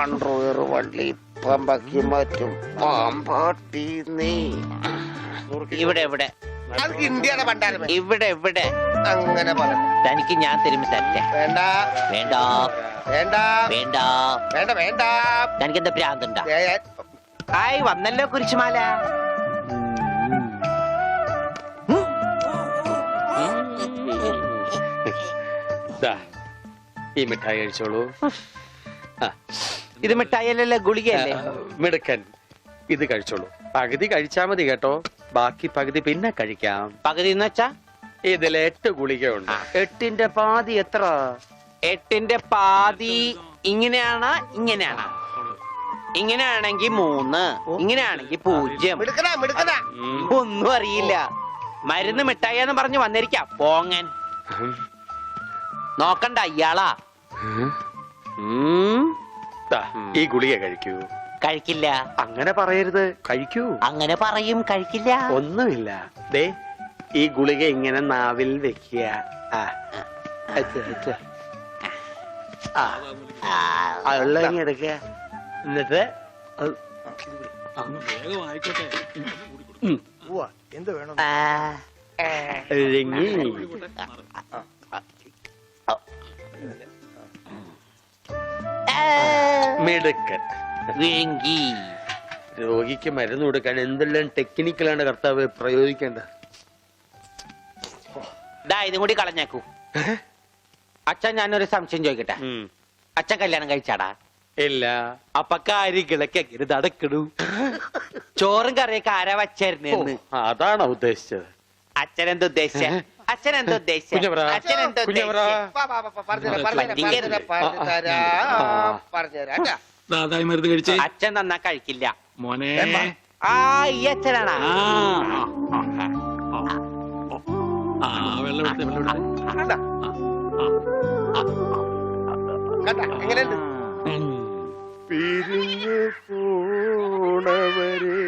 Underwear വള്ളി പമ്പക്കി മാറ്റും പാമ്പാട്ടി നീ. ഇവിടെ ഇവിടെ അത് ഇന്ത്യയുടെ പണ്ടാരം. ഇവിടെ ഇവിടെ അങ്ങനെ പറ. തനിക്ക് ഞാൻ തരുമ്പോ തരട്ടെ. വേണ്ട വേണ്ട വേണ്ട വേണ്ട വേണ്ട വേണ്ട. തനിക്ക് എന്താ ഭ്രാന്തുണ്ടാ? ഹായ് വന്നല്ലോ കുരിശുമാല. ഈ മിഠായി കഴിച്ചോളൂ. ഇത് മിഠായിയല്ലല്ലോ, ഗുളികയല്ലേ? മിടുക്കൻ, ഇത് കഴിച്ചോളൂ. പകുതി കഴിച്ചാ മതി കേട്ടോ, ബാക്കി പകുതി പിന്നെ കഴിക്കാം. പകുതി എന്ന് വെച്ചാ ഇതിൽ 8 ഗുളികയുണ്ട്. 8ന്റെ പാതി എത്ര? 8ന്റെ പാതി ഇങ്ങനെയാണ്, ഇങ്ങനെയാണ്. ഇങ്ങനെയാണെങ്കി 3, ഇങ്ങനെയാണെങ്കി 0. മിടുക്കനാ മിടുക്കനാ. ഒന്നും അറിയില്ല. മരുന്ന് മിഠായിന്ന് പറഞ്ഞു വന്നിരിക്കാം പോങ്ങൻ. നോക്കണ്ട ഇയാളാ. ഈ ഗുളിക കഴിക്കൂ. കഴിക്കില്ല. അങ്ങനെ പറയരുത്, കഴിക്കൂ. അങ്ങനെ പറയും, കഴിക്കില്ല. ഒന്നുമില്ല. ദേ ഈ ഗുളിക ഇങ്ങനെ നാവിൽ വെക്കുക. എടുക്കുക. എന്നിട്ട് എന്ത് വേണം? മിടുക്കൻ. വിഴുങ്ങി. രോഗിക്ക് മരുന്ന് കൊടുക്കാൻ എന്തെല്ലാം ടെക്നിക്കലാണ് കർത്താവ് പ്രയോഗിക്കേണ്ടത്. ഇതും കൂടി കളഞ്ഞേക്കൂ. അച്ഛൻ ഞാനൊരു സംശയം ചോദിക്കട്ടെ. അച്ഛൻ കല്യാണം കഴിച്ചാടാ? ഇല്ല. അപ്പൊ കാര്യങ്ങളൊക്കെ എങ്ങനെ നടക്കണു? ചോറും കറിയൊക്കെ ആരാ വച്ചായിരുന്നു? അതാണോ ഉദ്ദേശിച്ചത്? അച്ഛനെന്താ ഉദ്ദേശിച്ച? അച്ഛനെന്താ ഉദ്ദേശിച്ച? അച്ഛനെന്താ ദാദായി മരുന്ന് കഴിച്ചേ. അച്ഛൻ നന്നാ കഴിക്കില്ല മോനെ. ഈ അച്ഛനാണാ? വെള്ളം എങ്ങനെയുണ്ട്? പിരിഞ്ഞു പോണവരെ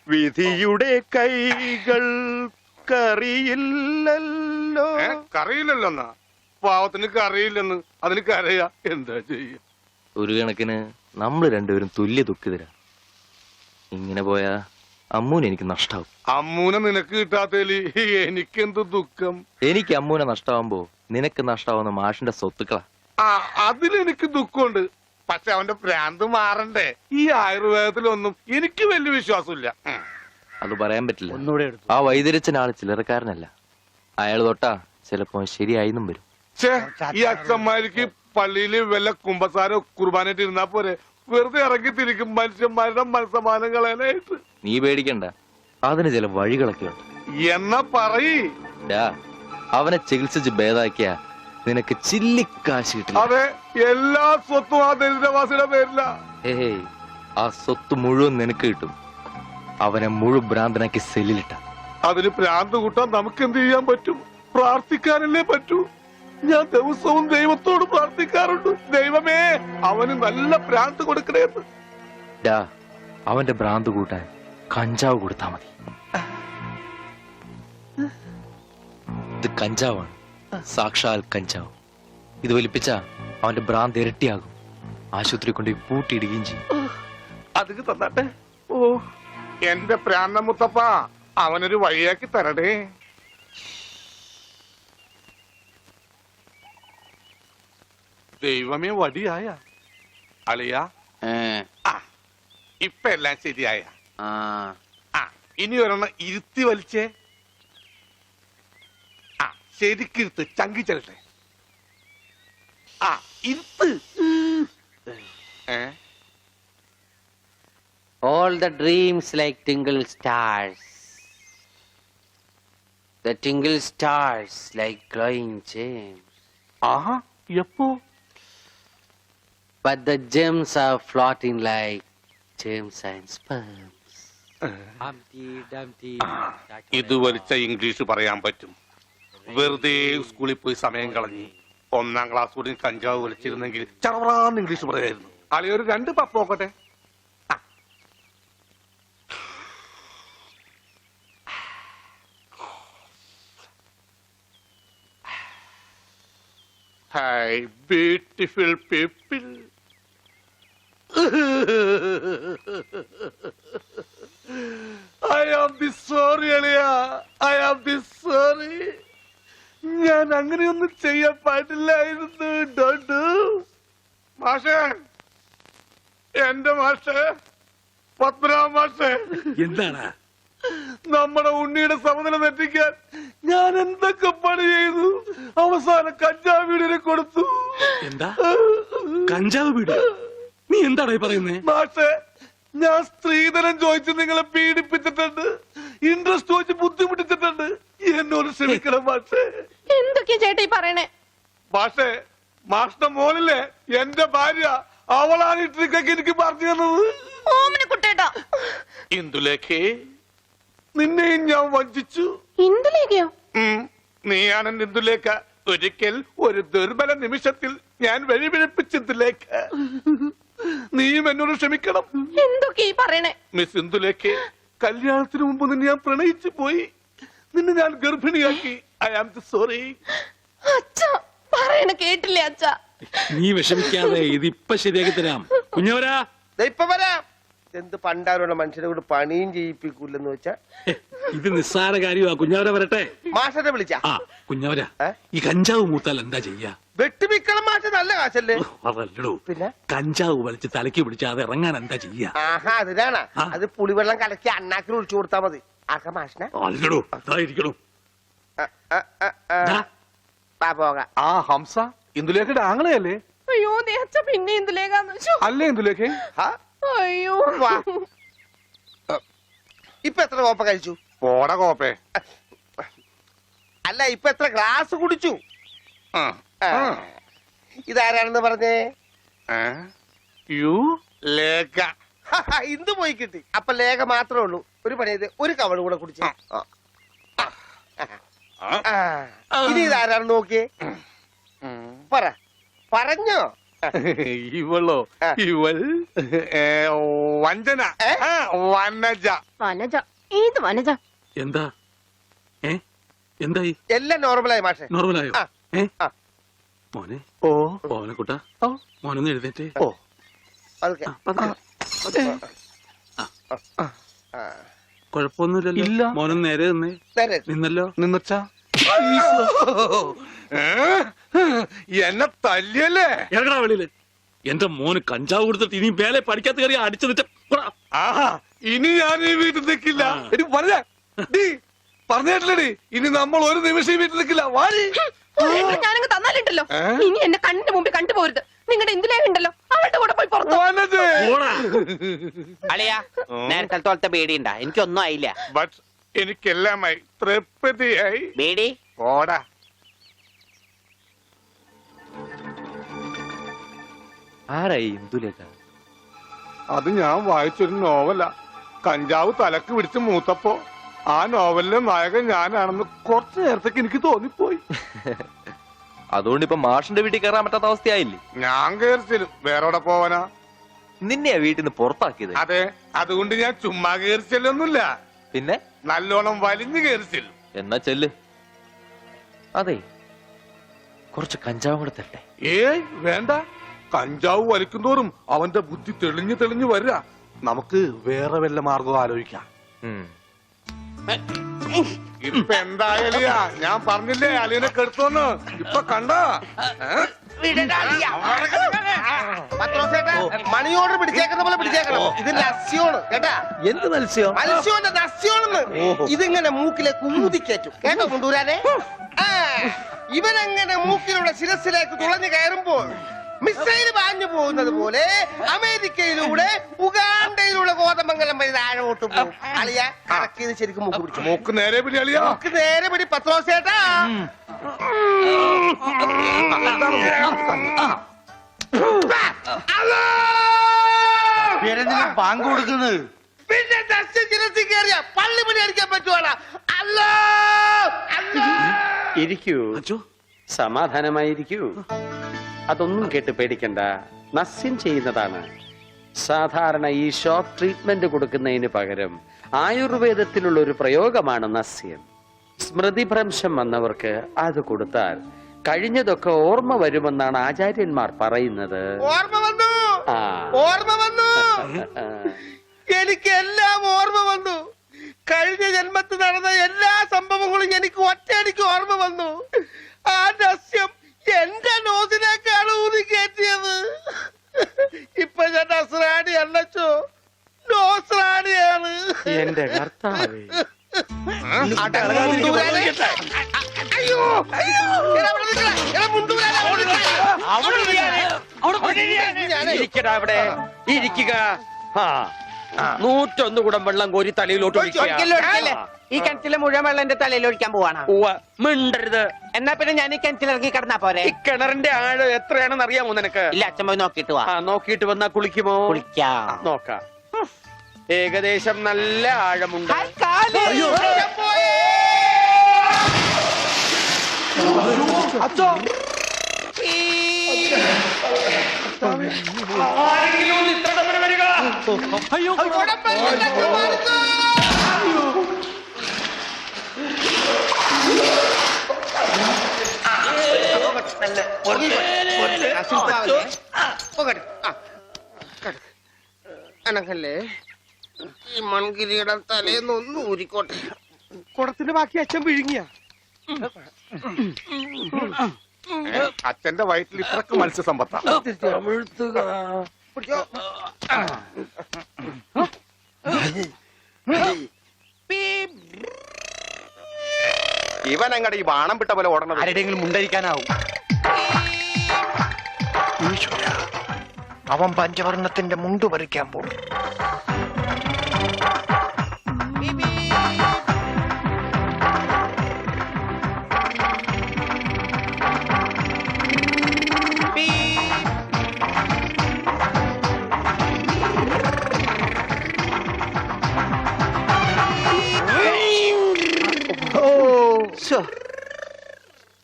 വിധിയുടെ കൈകൾ കറിയില്ലല്ലോ. കറിയില്ലല്ലോന്നാ? പാവത്തിന് കറിയില്ലെന്ന് അതിന് കരയാ. എന്താ ചെയ്യ? ഒരു കണക്കിന് നമ്മൾ രണ്ടുപേരും തുല്യ ദുഃഖിതരാ. ഇങ്ങനെ പോയാ അമ്മൂന് എനിക്ക് നഷ്ടാവും. അമ്മൂനെ നിനക്ക് കിട്ടാത്തേല് എനിക്കെന്ത് ദുഃഖം. എനിക്ക് അമ്മൂനെ നഷ്ടാവുമ്പോ നിനക്ക് നഷ്ടാവുന്ന മാഷിന്റെ സ്വത്തുക്കളാ. അതിലെനിക്ക് ദുഃഖമുണ്ട്. പക്ഷെ അവന്റെ ഭ്രാന്ത് മാറണ്ടേ? ഈ ആയുർവേദത്തിലൊന്നും എനിക്ക് വലിയ വിശ്വാസമില്ല. അത് പറയാൻ പറ്റില്ല. ആ വൈദ്യരച്ചൻ ആള് ചില്ലറക്കാരനല്ല. അയാൾ തൊട്ടാ ചിലപ്പോ ശരിയായിന്നും വരും. ഈ അച്ഛന്മാർക്ക് പള്ളിയില് വല്ല കുമ്പസാരോ കുർബാനായിട്ട് ഇരുന്നാ പോരെ? വെറുതെ ഇറങ്ങി തിരിക്കും മനുഷ്യന്മാരുടെ മനസ്സമാനം കളയാനായിട്ട്. നീ പേടിക്കണ്ട, അതിന് ചില വഴികളൊക്കെ ഉണ്ട്. എന്നാ പറയ്. അവനെ ചികിത്സിച്ച് ഭേദാക്കിയ നിനക്ക് ചില്ലിക്കാശ് കിട്ടില്ല. അതെ, എല്ലാ സ്വത്തും ആ ദരിദ്രവാസിയുടെ പേരില. ഏയ്, ആ സ്വത്ത് മുഴുവൻ നിനക്ക് കിട്ടും. അവനെ മുഴുവൻ ഭ്രാന്തനാക്കി സെല്ലിലിട്ട. അതിന് ഭ്രാന്ത് കൂട്ടാൻ നമുക്ക് എന്ത് ചെയ്യാൻ പറ്റും? പ്രാർത്ഥിക്കാനല്ലേ പറ്റൂ. ഞാൻ ദിവസവും ദൈവത്തോട് പ്രാർത്ഥിക്കാറുണ്ട്, ദൈവമേ അവന് നല്ല ഭ്രാന്ത് കൊടുക്കണേന്ന്. അവന്റെ ഭ്രാന്ത് കൂട്ടാൻ കഞ്ചാവ് കൊടുത്താ മതി. ഇത് കഞ്ചാവാണ്, സാക്ഷാൽ കഞ്ചാവ്. ഇത് വലിപ്പിച്ച അവന്റെ ഭ്രാന്ത് ഇരട്ടിയാകും. ആശുപത്രി കൊണ്ട് പൂട്ടിയിടുകയും ചെയ്യും. അത് തന്നാട്ടെ. ഓ എന്റെ പ്രാന്ത മുത്തപ്പ, അവനൊരു വഴിയാക്കി തരടേ. ദൈവമേ, വടിയായ അളിയ. ഇപ്പൊ എല്ലാം ശരിയായ. ഇനി ഒരെണ്ണം ഇരുത്തി വലിച്ചേ. ശരിക്കിരുത്ത്, ചങ്കി ചെല്ലട്ടെ. ഇരുത്ത്. All the dreams like tingle stars. The tingle stars like glowing gems. എപ്പോ? But the gems are floating like gems and sperms. ഇത് വലിച്ച ഇംഗ്ലീഷ് പറയാൻ പറ്റും. വെറുതെ സ്കൂളിൽ പോയി സമയം കളഞ്ഞ് 1ാം ക്ലാസ് കൂടി കഞ്ചാവ് വലിച്ചിരുന്നെങ്കിൽ ചറവറാന്ന് ഇംഗ്ലീഷ് പറയായിരുന്നു. അളിയൊരു 2 പപ്പ് നോക്കട്ടെ. Hi, beautiful people. I am be sorry അളിയ, ഐ ആം ബി സോറി. ഞാൻ അങ്ങനെയൊന്നും ചെയ്യാൻ പാടില്ലായിരുന്നു. Don't do. മാഷേ, എന്റെ മാഷേ, പത്മനാഭ മാഷേ, എന്താണ് നമ്മുടെ ഉണ്ണിയുടെ സമനില തെറ്റിക്കാൻ ഞാൻ എന്തൊക്കെ പണി ചെയ്തു. അവസാനം കഞ്ചാവ് വീടിനെ കൊടുത്തു. എന്താ കഞ്ചാവ് വീട്? നീ എന്താടാ ഈ പറയുന്നേ? മാഷേ, ഞാൻ സ്ത്രീധനം ചോദിച്ച് നിങ്ങളെ പീഡിപ്പിച്ചിട്ടുണ്ട്, ഇൻട്രസ്റ്റ് ചോദിച്ച് ബുദ്ധിമുട്ടിച്ചിട്ടുണ്ട്. എന്നോട് ക്ഷമിക്കണം മാഷേ. എന്തൊക്കെയാ ചേട്ടാ ഈ പറയണേ? മാഷേ, മാഷിന്റെ മോളിലെ എന്റെ ഭാര്യ, അവളാണ് ഈ ട്രിക്കൊക്കെ എനിക്ക് പറഞ്ഞു തന്നത്. ഓമന കുട്ടേട്ടാ. ഇന്ദുലേഖേ, നിന്നെയും ഞാൻ വഞ്ചിച്ചു. എന്തിലേക്കോ? നീയാണ് ഇന്ദുലേഖ. ഒരിക്കൽ ഒരു ദുർബല നിമിഷത്തിൽ ഞാൻ വഴിപിഴപ്പിച്ചതിലേഖ. നീയും എന്നോട് ക്ഷമിക്കണം. എന്തൊക്കെയാ ഈ പറയണേ? മിസ് ഇന്ദുലേഖേ, കല്യാണത്തിന് മുമ്പ് നിന്നെ ഞാൻ പ്രണയിച്ചു പോയി. നിന്നെ ഞാൻ ഗർഭിണിയാക്കി. I am sorry. അച്ഛാ പറയണ കേട്ടില്ലേ അച്ഛാ? നീ വിഷമിക്കാതെ ഇതിപ്പൊ ശരിയാക്കി തരാം. കുഞ്ഞവരാ, ദേ ഇപ്പൊ വരാം. എന്ത് പണ്ടാരോടെ മനുഷ്യരെ കൊണ്ട് പണിയും ചെയ്യിപ്പിക്കൂലെന്ന് വെച്ചാ ഇത് നിസ്സാര കാര്യമാ. കുഞ്ഞവര വരട്ടെ. മാഷനെ വിളിച്ചാ ആ കുഞ്ഞവര, ഏ? ഈ കഞ്ചാവ് മൂത്താൽ എന്താ ചെയ്യാ? വെട്ടിപ്പിക്കണം മാഷ, നല്ല കാശല്ലേ? അതല്ലടോ, പിന്നെ കഞ്ചാവ് വലിച്ച് തലയ്ക്ക് പിടിച്ച് അത് ഇറങ്ങാൻ എന്താ ചെയ്യാ? ആഹാ, അതിനാണ്. ആ. അത് പുളിവെള്ളം കലക്കി അണ്ണാക്കിൽ ഒഴിച്ചു കൊടുത്താ മതി. ആക്ക മാഷനെ അല്ലടോ, അതായിരിക്കണോ. പോകാം. ആ ഹംസ ഇന്ദുലേഖയുടെ ആങ്ങളെയല്ലേ? അയ്യോ ദേ അച്ഛാ പിന്നെ എന്തിലേക്കാന്ന് വെച്ചോ? അല്ലേ ഇന്ദുലേഖേ? അയ്യോ വാ. ഇപ്പൊ എത്ര കോപ്പ കഴിച്ചു? പോട കോപ്പേ. അല്ല, ഇപ്പൊ എത്ര ഗ്ലാസ് കുടിച്ചു? ആ. ഇതാരാണെന്ന് പറഞ്ഞേ? യു ലേഖ. ഇന്ത് പോയി കിട്ടി. അപ്പൊ ലേഖ മാത്രമേ ഉള്ളൂ. ഒരു പണി ചെയ്ത് ഒരു കവള് കൂടെ കുടിച്ചു. ഇനി ഇതാരാണെന്ന് നോക്കിയേ. പറ, പറഞ്ഞോ? ഇവളോ? ഇവൾ വഞ്ചന. വനജ. വനജ? ഏത് വനജ? എന്താ എന്തായി? എല്ലാം നോർമലായി മാഷെ. നോർമലായോ? ആ. ആ. മോനെ, ഓ ഓവനക്കുട്ട, മോനൊന്ന് എഴുന്നേറ്റേ. ഓ പതുക്കെ. കൊഴപ്പൊന്നുമില്ലല്ലോ? ഇല്ല. മോനൊന്ന് നേരെ നിന്നേ. നേരെ. നിന്നല്ലോ. നിന്നച്ചാ എന്നെ തല്ലിയല്ലേ? ഇറങ്ങടാ വെളിയില്. എന്റെ മോന് കഞ്ചാവ് കൊടുത്തിട്ട് ഇനി മേലെ പഠിക്കാത്ത കയറി അടിച്ചു നിറ്റ. ആഹാ, ഇനി ഞാൻ ഈ വീട്ടിൽ നിൽക്കില്ല. എടി പറഞ്ഞ പറഞ്ഞേട്ടില്ലടി, ഇനി നമ്മൾ ഒരു നിമിഷം ഈ വീട്ടിൽ നിൽക്കില്ല. വാടി. ഞാനങ്ങ് തന്നാലുണ്ടല്ലോ, ഇനി എന്നെ കണ്ണിന്റെ മുമ്പിൽ കണ്ടുപോരുത്. നിങ്ങളുടെ എന്തിലേക്കുണ്ടല്ലോ അവളുടെ കൂടെ പോയി പുറത്തു. അളിയാ, നേരത്തെ തോളത്തെ ബേടിയുണ്ടാ? എനിക്കൊന്നും ആയില്ല. ബട്ട് എനിക്കെല്ലാമായി തൃപ്തിയായി. ബേടി ഓടാ. ആരായി ഇന്ദുലേഖ? അത് ഞാൻ വായിച്ചൊരു നോവലാ. കഞ്ചാവ് തലക്ക് പിടിച്ച് മൂത്തപ്പോ ആ നോവലിലെ നായകൻ ഞാനാണെന്ന് കുറച്ചു നേരത്തേക്ക് എനിക്ക് തോന്നിപ്പോയി. അതുകൊണ്ട് ഇപ്പൊ മാഷിന്റെ വീട്ടിൽ കയറാൻ പറ്റാത്ത അവസ്ഥയായില്ലേ? ഞാൻ കയറിച്ചിലും വേറെ പോവാനാ? നിന്നെയാ വീട്ടിൽ നിന്ന് പുറത്താക്കിയത്? അതെ, അതുകൊണ്ട് ഞാൻ ചുമ്മാ കയറിച്ചല്ലൊന്നുമില്ല, പിന്നെ നല്ലോണം വലിഞ്ഞു കയറിച്ചില്ല. എന്നാ ചെല്ല്. അതെ, കുറച്ച് കഞ്ചാവും കൂടെ തരട്ടെ. ഏയ് വേണ്ട. കഞ്ചാവ് വലിക്കുന്നോറും അവന്റെ ബുദ്ധി തെളിഞ്ഞു തെളിഞ്ഞു വരിക. നമുക്ക് വേറെ വല്ല മാർഗം ആലോചിക്കാം. ഇപ്പൊ എന്തായാലും ഞാൻ പറഞ്ഞില്ലേ അലിയനെ കെടുത്തോന്ന്. ഇപ്പൊ കണ്ട മണിയോട് പിടിച്ചേക്കുന്ന പോലെ പിടിച്ചേക്കണം. ഇത് ലസ്യോണ് കേട്ടാ. എന്ത് മത്സ്യം? മത്സ്യോന്റെ നസ്യോണെന്ന്. ഇതിങ്ങനെ മൂക്കിലേക്ക് ഊതിക്കേറ്റും കേട്ടോ കൊണ്ടുവരാനേ. ഇവനങ്ങനെ മൂക്കിലൂടെ ശിരസിലേക്ക് തുളഞ്ഞു കയറുമ്പോൾ മിസൈൽ പാഞ്ഞു പോകുന്നത് പോലെ അമേരിക്കയിലൂടെ ഉഗാണ്ടയിലൂടെ കോതമംഗലം വഴി താഴോട്ട് പോകും. അളിയ കറക്കിയത് ശരിക്കും മൂക്ക് പിടിച്ചു. മൂക്ക് നേരെ പിടി അളിയാ. മൂക്ക് നേരെ പിടി പത്രോസേട്ടാ. ബാങ്ക് കൊടുക്കുന്നത് പിന്നെ ശിരസിൽ കയറിയ പള്ളി പണി അടിക്കാൻ പറ്റുവാടാ. അല്ലോ അല്ലോ. ഇരിക്കൂ, അച്ചോ, സമാധാനമായിരിക്കൂ. അതൊന്നും കേട്ട് പേടിക്കണ്ട, നസ്യം ചെയ്യുന്നതാണ്. സാധാരണ ഈ ഷോക്ക് ട്രീറ്റ്മെന്റ് കൊടുക്കുന്നതിന് പകരം ആയുർവേദത്തിലുള്ള ഒരു പ്രയോഗമാണ് നസ്യം. സ്മൃതിഭ്രംശം വന്നവർക്ക് അത് കൊടുത്താൽ കഴിഞ്ഞതൊക്കെ ഓർമ്മ വരുമെന്നാണ് ആചാര്യന്മാർ പറയുന്നത്. ഓർമ്മ വന്നു, ആ ഓർമ്മ വന്നു. എനിക്ക് എല്ലാം ഓർമ്മ വന്നു. കഴിഞ്ഞ ജന്മത്തിൽ നടന്ന എല്ലാ സംഭവങ്ങളും എനിക്ക് ഒറ്റയടിക്ക് ഓർമ്മ വന്നു. ആ നസ്യം എന്റെ നോസിനേക്കാണ് ഊതി കയറ്റിയത്. ഇപ്പൊ ഞാൻ നസ്രാണി അല്ലച്ചോ, നോസ്രാണിയാണ്. എന്റെ കർത്താവേ. അയ്യോ എടാ, അവിടെ നിൽക്കടാ. എടാ, മുണ്ടൂരാനെ അവിടെ നിൽക്കടാ. ഇരിക്കടാ അവിടെ ഇരിക്കുക. 101 കുടം വെള്ളം കോരി തലയിലോട്ട് ഒഴിക്കല്ലേ, ഒഴിക്കല്ലേ. ഈ കിണറ്റിലെ മുഴുവൻ വെള്ളം എന്റെ തലയിൽ ഒഴിക്കാൻ പോവാണ്. മിണ്ടരുത്. എന്നാ പിന്നെ ഞാൻ ഈ കിണറ്റിലിറങ്ങി കിടന്നാ പോരെ? ഈ കിണറിന്റെ ആഴം എത്രയാണെന്ന് അറിയാമോ നിനക്ക്? ഇല്ല, അച്ഛൻ പോയി നോക്കിട്ട് വാ. നോക്കിയിട്ട് വന്നാ കുളിക്കുമോ? കുളിക്കാം. നോക്കാം. ഏകദേശം നല്ല ആഴമുണ്ട്. അയ്യോ, ഞാൻ പോയേ. അച്ഛോ, അയ്യോ, കുഴപ്പമില്ല, മാറിക്കോ. അനക്കല്ലേ ഈ മൺകിരിയുടെ തലേന്നൊന്ന് ഊരിക്കോട്ടെ. കുടത്തിന്റെ ബാക്കി അച്ഛൻ വിഴുങ്ങിയ. അച്ഛന്റെ വയറ്റിൽ ഇത്രക്ക് മത്സ്യസമ്പത്താ. പിടിച്ചോ. ഇവൻ അങ്ങടെ ഈ ബാണം വിട്ട പോലെ ഓടണം. ആരുടെയെങ്കിലും മുണ്ടരിക്കാനാവും. അവൻ പഞ്ചവർണ്ണത്തിന്റെ മുണ്ടു പറിക്കാൻ പോകും.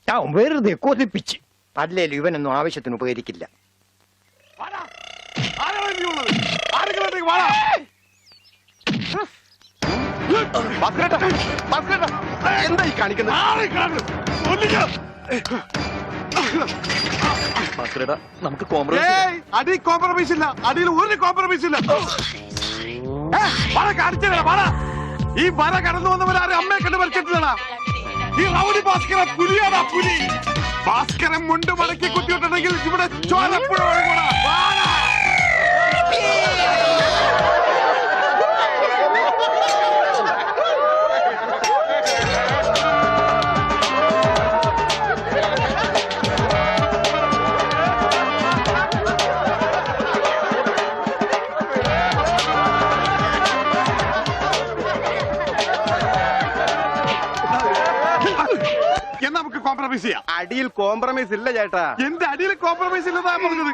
ഞാൻ വെറുതെ കൊതിപ്പിച്ച്. അല്ലേലും ഇവനൊന്നും ആവശ്യത്തിന് ഉപകരിക്കില്ല. എന്തായി കാണിക്കുന്നത്? നമുക്ക് കോംപ്രമൈസ്. അടി കോംപ്രമൈസ് ഇല്ല. അടിയിൽ ഒരു കോംപ്രമൈസ് ഇല്ല. ഈ വര കടന്നു വന്നവരാരും അമ്മയെ കണ്ട് വരച്ചിട്ടുള്ളതാ. ഈ റൗഡി ഭാസ്കര പുലിയാടാ, പുലി. ഭാസ്കരൻ മുണ്ട് മടക്കി കുത്തിയിട്ടുണ്ടെങ്കിൽ ഇവിടെ ചോരപ്പുഴ ഒഴുകൂടാ. നമുക്ക് കോംപ്രമൈസ് ചെയ്യാം. അടിയിൽ കോംപ്രമൈസ് ഇല്ല ചേട്ടാ. എന്റെ അടിയിൽ കോംപ്രമൈസ് ഇല്ലെന്നാ പറഞ്ഞത്.